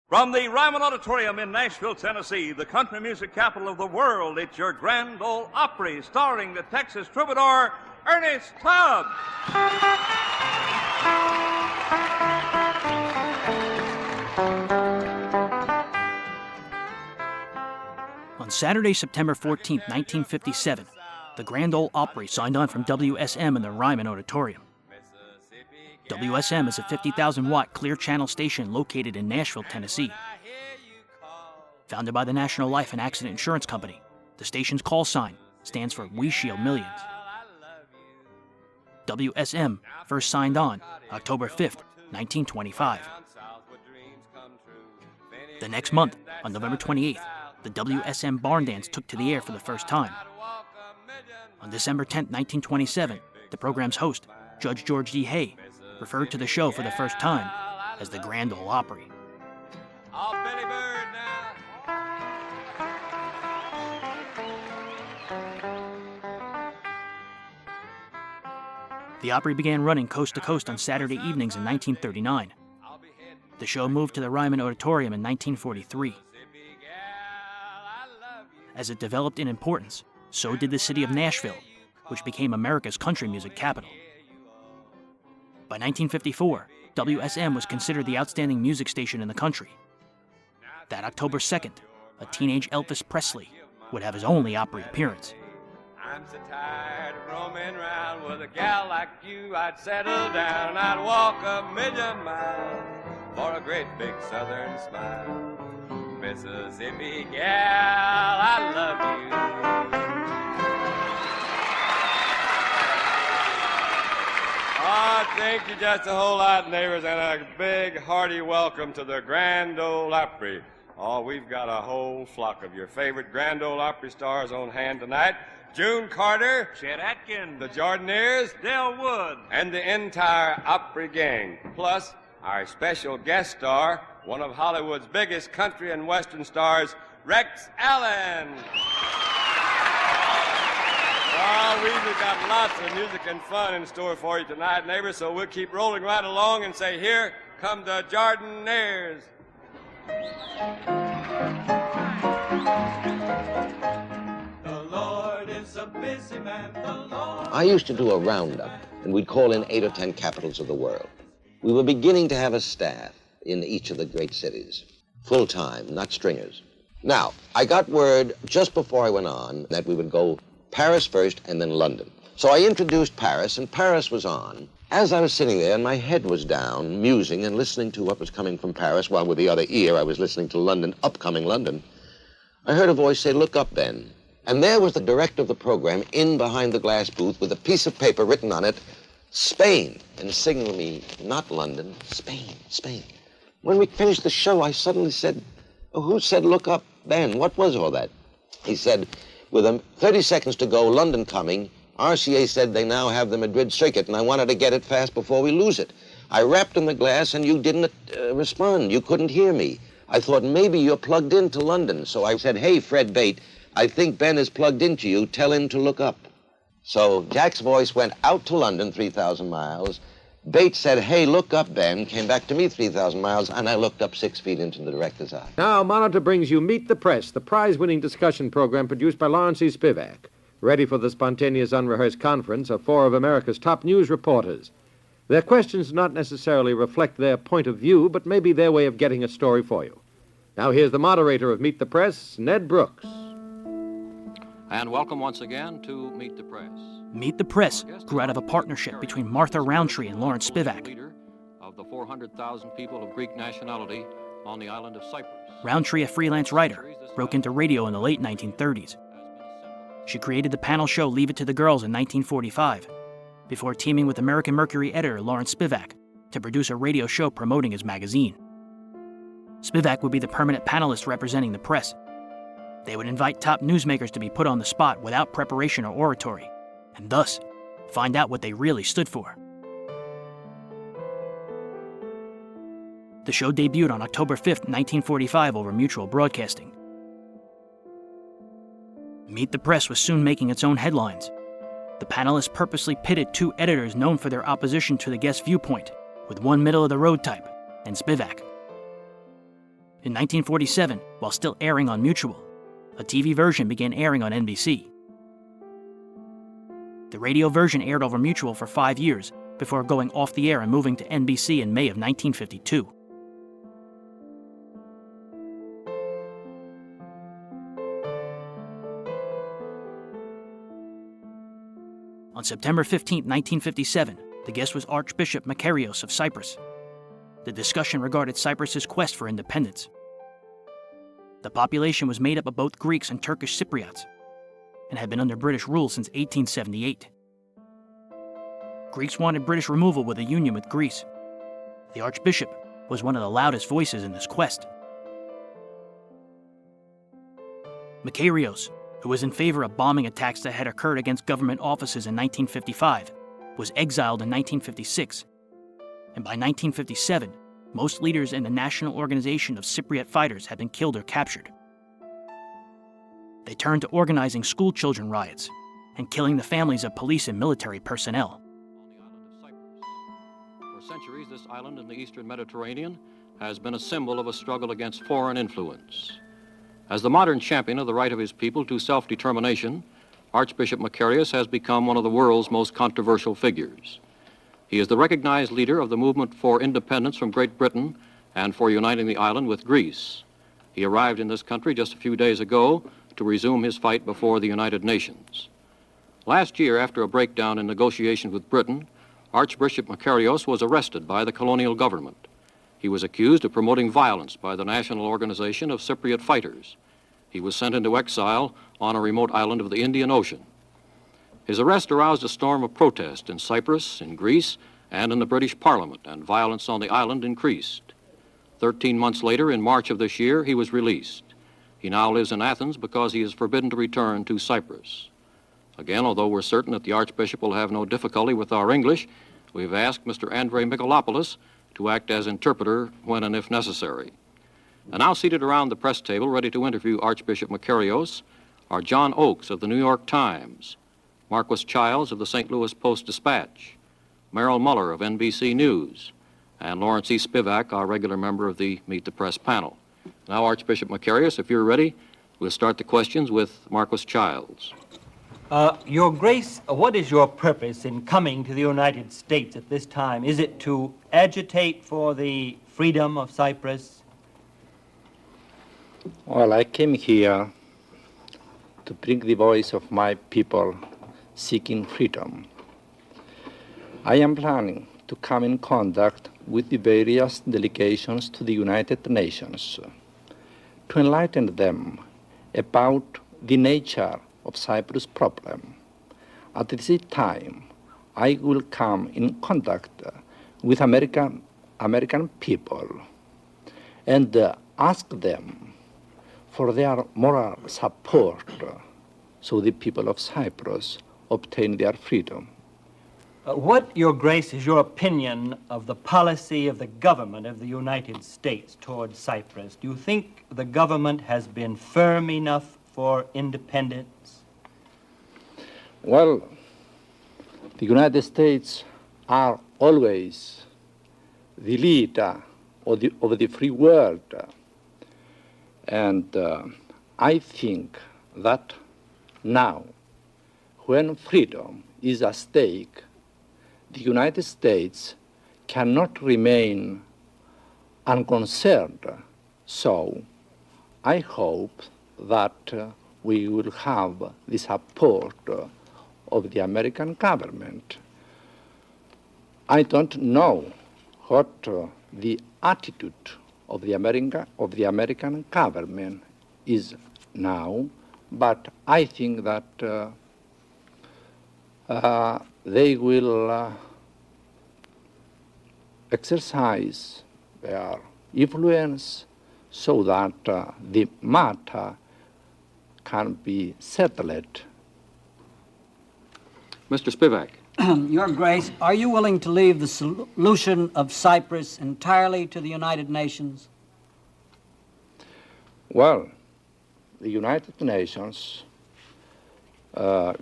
From the Ryman Auditorium in Nashville, Tennessee, the country music capital of the world, it's your Grand Ole Opry, starring the Texas troubadour, Ernest Tubb. On Saturday, September 14, 1957, the Grand Ole Opry signed on from WSM in the Ryman Auditorium. WSM is a 50,000-watt clear channel station located in Nashville, Tennessee. Founded by the National Life and Accident Insurance Company, the station's call sign stands for We Shield Millions. WSM first signed on October 5, 1925. The next month, on November 28th, the WSM Barn Dance took to the air for the first time. On December 10, 1927, the program's host, Judge George D. Hay, referred to the show for the first time as the Grand Ole Opry. The Opry began running coast to coast on Saturday evenings in 1939. The show moved to the Ryman Auditorium in 1943. As it developed in importance, so did the city of Nashville, which became America's country music capital. By 1954, WSM was considered the outstanding music station in the country. That October 2nd, a teenage Elvis Presley would have his only Opry appearance. I'm so tired of roaming around with a gal like you. I'd settle down and I'd walk 1,000,000 miles for a great big southern smile. Mississippi gal, I love you. Oh, thank you just a whole lot, neighbors, and a big, hearty welcome to the Grand Ole Opry. Oh, we've got a whole flock of your favorite Grand Ole Opry stars on hand tonight. June Carter, Chet Atkins, the Jordanaires, Del Wood, and the entire Opry gang. Plus, our special guest star, one of Hollywood's biggest country and western stars, Rex Allen. Oh, we've got lots of music and fun in store for you tonight, neighbors, so we'll keep rolling right along and say, here come the Jordanaires. The Lord is a busy man, the Lord. I used to do a roundup, and we'd call in 8 or 10 capitals of the world. We were beginning to have a staff in each of the great cities, full-time, not stringers. Now, I got word just before I went on that we would go Paris first and then London. So I introduced Paris, and Paris was on. As I was sitting there and my head was down, musing and listening to what was coming from Paris, while with the other ear I was listening to London, upcoming London, I heard a voice say, "Look up, Ben." And there was the director of the program in behind the glass booth with a piece of paper written on it, Spain, and signaling me, not London, Spain, Spain. When we finished the show, I suddenly said, "Oh, who said look up, Ben? What was all that?" He said, "With 30 seconds to go, London coming, RCA said they now have the Madrid circuit, and I wanted to get it fast before we lose it. I rapped on the glass, and you didn't respond. You couldn't hear me. I thought maybe you're plugged into London. So I said, 'Hey, Fred Bate, I think Ben is plugged into you. Tell him to look up.' So Jack's voice went out to London, 3,000 miles. Bates said, 'Hey, look up, Ben,' came back to me 3,000 miles, and I looked up 6 feet into the director's eye." Now, Monitor brings you Meet the Press, the prize-winning discussion program produced by Lawrence E. Spivak, ready for the spontaneous, unrehearsed conference of 4 of America's top news reporters. Their questions do not necessarily reflect their point of view, but may be their way of getting a story for you. Now, here's the moderator of Meet the Press, Ned Brooks. And welcome once again to Meet the Press. Meet the Press grew out of a partnership between Martha Roundtree and Lawrence Spivak. Leader of the 400,000 people of Greek nationality on the island of Cyprus. Roundtree, a freelance writer, broke into radio in the late 1930s. She created the panel show Leave It to the Girls in 1945, before teaming with American Mercury editor Lawrence Spivak to produce a radio show promoting his magazine. Spivak would be the permanent panelist representing the press. They would invite top newsmakers to be put on the spot without preparation or oratory, and thus find out what they really stood for. The show debuted on October 5, 1945 over Mutual Broadcasting. Meet the Press was soon making its own headlines. The panelists purposely pitted 2 editors known for their opposition to the guest viewpoint, with one middle-of-the-road type, and Spivak. In 1947, while still airing on Mutual, a TV version began airing on NBC. The radio version aired over Mutual for 5 years before going off the air and moving to NBC in May of 1952. On September 15, 1957, the guest was Archbishop Makarios of Cyprus. The discussion regarded Cyprus's quest for independence. The population was made up of both Greeks and Turkish Cypriots, and had been under British rule since 1878. Greeks wanted British removal with a union with Greece. The Archbishop was one of the loudest voices in this quest. Makarios, who was in favor of bombing attacks that had occurred against government offices in 1955, was exiled in 1956, and by 1957, most leaders in the National Organization of Cypriot Fighters had been killed or captured. They turned to organizing school children riots and killing the families of police and military personnel. On the island of Cyprus. For centuries, this island in the eastern Mediterranean has been a symbol of a struggle against foreign influence. As the modern champion of the right of his people to self-determination, Archbishop Makarios has become one of the world's most controversial figures. He is the recognized leader of the movement for independence from Great Britain and for uniting the island with Greece. He arrived in this country just a few days ago to resume his fight before the United Nations. Last year, after a breakdown in negotiations with Britain, Archbishop Makarios was arrested by the colonial government. He was accused of promoting violence by the National Organization of Cypriot Fighters. He was sent into exile on a remote island of the Indian Ocean. His arrest aroused a storm of protest in Cyprus, in Greece, and in the British Parliament, and violence on the island increased. 13 months later, in March of this year, he was released. He now lives in Athens because he is forbidden to return to Cyprus. Again, although we're certain that the Archbishop will have no difficulty with our English, we've asked Mr. Andrei Michaelopoulos to act as interpreter when and if necessary. And now seated around the press table, ready to interview Archbishop Makarios, are John Oakes of the New York Times, Marquis Childs of the St. Louis Post-Dispatch, Merrill Muller of NBC News, and Lawrence E. Spivak, our regular member of the Meet the Press panel. Now, Archbishop Makarios, if you're ready, we'll start the questions with Marquis Childs. Your Grace, what is your purpose in coming to the United States at this time? Is it to agitate for the freedom of Cyprus? Well, I came here to bring the voice of my people seeking freedom. I am planning to come in contact with the various delegations to the United Nations to enlighten them about the nature of Cyprus problem. At the same time, I will come in contact with American people and ask them for their moral support so the people of Cyprus obtain their freedom. What, Your Grace, is your opinion of the policy of the government of the United States towards Cyprus? Do you think the government has been firm enough for independence? Well, the United States are always the leader of the free world. And I think that now, when freedom is at stake, the United States cannot remain unconcerned. So I hope that we will have the support of the American government. I don't know what the attitude of the American government is now, but I think that they will exercise their influence so that the matter can be settled. Mr. Spivak. Your Grace, are you willing to leave the solution of Cyprus entirely to the United Nations? Well, the United Nations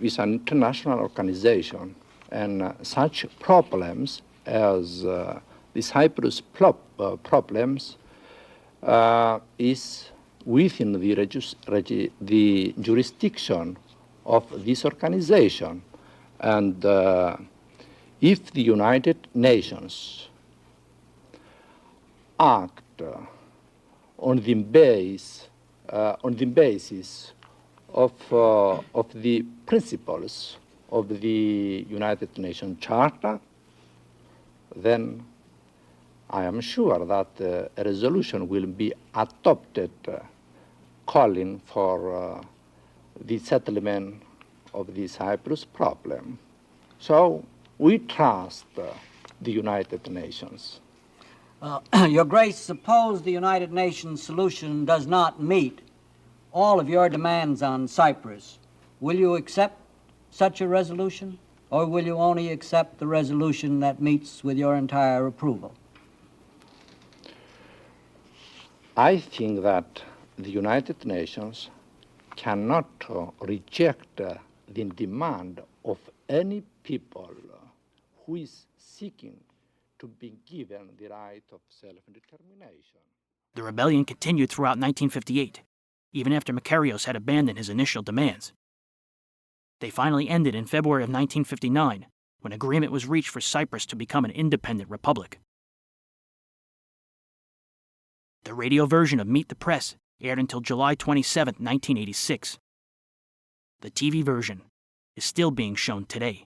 is an international organization, and such problems as the Cyprus problems is within the jurisdiction of this organization. And if the United Nations act on the basis of the principles of the United Nations Charter, then I am sure that a resolution will be adopted calling for the settlement of the Cyprus problem. So we trust the United Nations. Your Grace, suppose the United Nations solution does not meet all of your demands on Cyprus. Will you accept such a resolution, or will you only accept the resolution that meets with your entire approval? I think that the United Nations cannot reject the demand of any people who is seeking to be given the right of self-determination. The rebellion continued throughout 1958, even after Makarios had abandoned his initial demands. They finally ended in February of 1959, when agreement was reached for Cyprus to become an independent republic. The radio version of Meet the Press aired until July 27, 1986. The TV version is still being shown today.